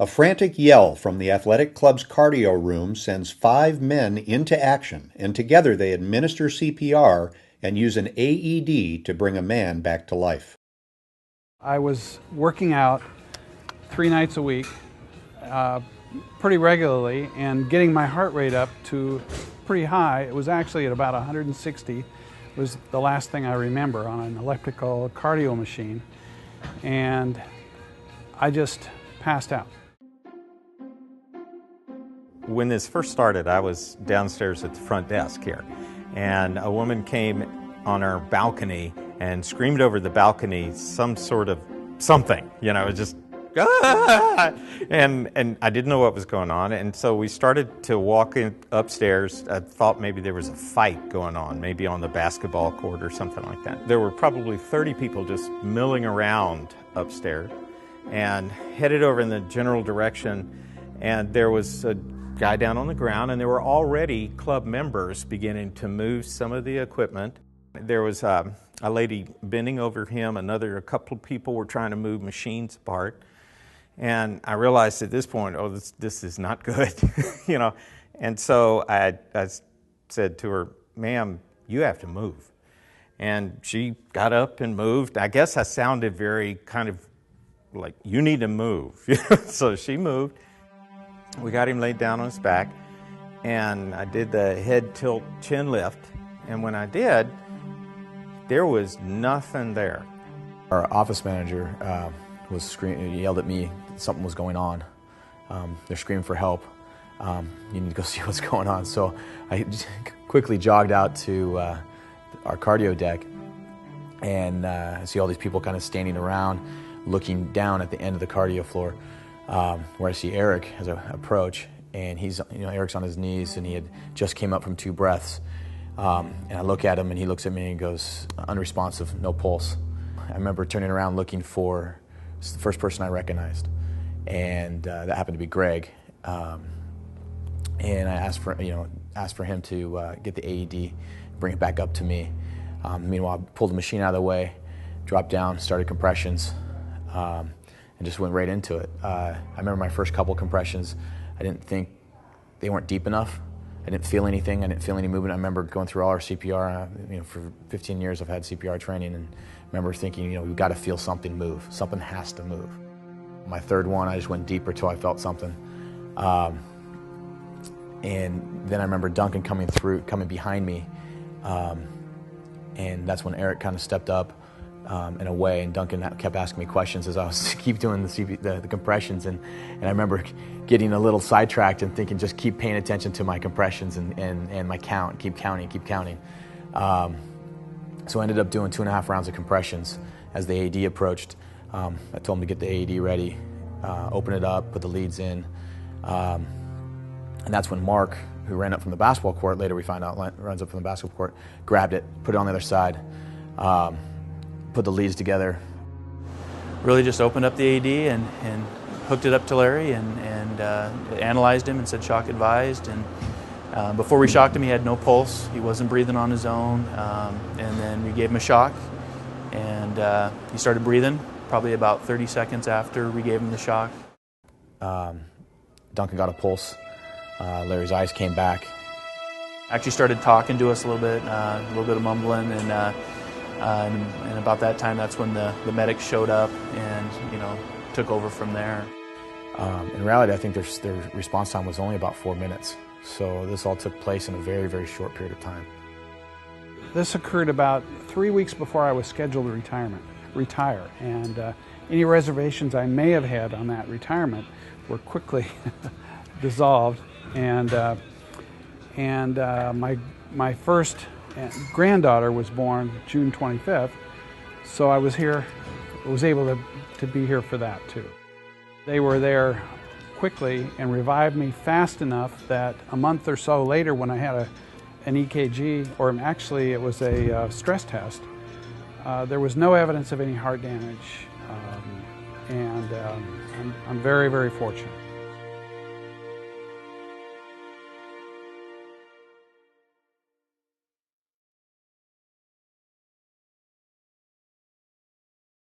A frantic yell from the athletic club's cardio room sends 5 men into action, and together they administer CPR and use an AED to bring a man back to life. I was working out 3 nights a week, pretty regularly, and getting my heart rate up to pretty high. It was actually at about 160. It was the last thing I remember on an elliptical cardio machine, and I just passed out. When this first started, I was downstairs at the front desk here, and a woman came on our balcony and screamed over the balcony some sort of something, just ah! and I didn't know what was going on, and so we started to walk upstairs. I thought maybe there was a fight going on, maybe on the basketball court or something like that. There were probably 30 people just milling around upstairs, and headed over in the general direction, and there was a guy down on the ground, and there were already club members beginning to move some of the equipment. There was a lady bending over him, a couple of people were trying to move machines apart, and I realized at this point, oh, this is not good, and so I said to her, "Ma'am, you have to move," and she got up and moved. I guess I sounded very kind of like, "You need to move," so she moved. We got him laid down on his back, and I did the head tilt chin lift, and when I did, there was nothing there. Our office manager was screaming, yelled at me, something was going on. They're screaming for help. You need to go see what's going on. So I quickly jogged out to our cardio deck, and I see all these people kind of standing around, looking down at the end of the cardio floor. Where I see Eric as I approach, and Eric's on his knees, and he had just came up from 2 breaths. And I look at him, and he looks at me and goes, unresponsive, no pulse. I remember turning around looking for the first person I recognized, and that happened to be Greg. And I asked for him to get the AED, bring it back up to me. Meanwhile, I pulled the machine out of the way, dropped down, started compressions. And just went right into it. I remember my first couple compressions, I didn't think they weren't deep enough. I didn't feel anything. I didn't feel any movement. I remember going through all our CPR. For 15 years I've had CPR training, and I remember thinking, we've got to feel something move. Something has to move. My third one, I just went deeper till I felt something. And then I remember Duncan coming behind me, and that's when Eric kind of stepped up. In a way, and Duncan kept asking me questions as I was keep doing the compressions, and I remember getting a little sidetracked and thinking, just keep paying attention to my compressions and my count, keep counting. So I ended up doing 2.5 rounds of compressions. As the AED approached, I told him to get the AED ready, open it up, put the leads in, and that's when Mark, who ran up from the basketball court, later we find out runs up from the basketball court, grabbed it, put it on the other side. Put the leads together. Really just opened up the AED and hooked it up to Larry and analyzed him and said shock advised. And before we shocked him, he had no pulse. He wasn't breathing on his own. And then we gave him a shock, and he started breathing probably about 30 seconds after we gave him the shock. Duncan got a pulse. Larry's eyes came back. Actually started talking to us a little bit of mumbling, and about that time, that's when the medics showed up and took over from there. In reality, I think their response time was only about 4 minutes. So this all took place in a very, very short period of time. This occurred about 3 weeks before I was scheduled to retire, and any reservations I may have had on that retirement were quickly dissolved, and my first granddaughter was born June 25th, so I was able to be here for that too. They were there quickly and revived me fast enough that a month or so later, when I had an EKG, or actually it was a stress test, there was no evidence of any heart damage, and I'm very, very fortunate.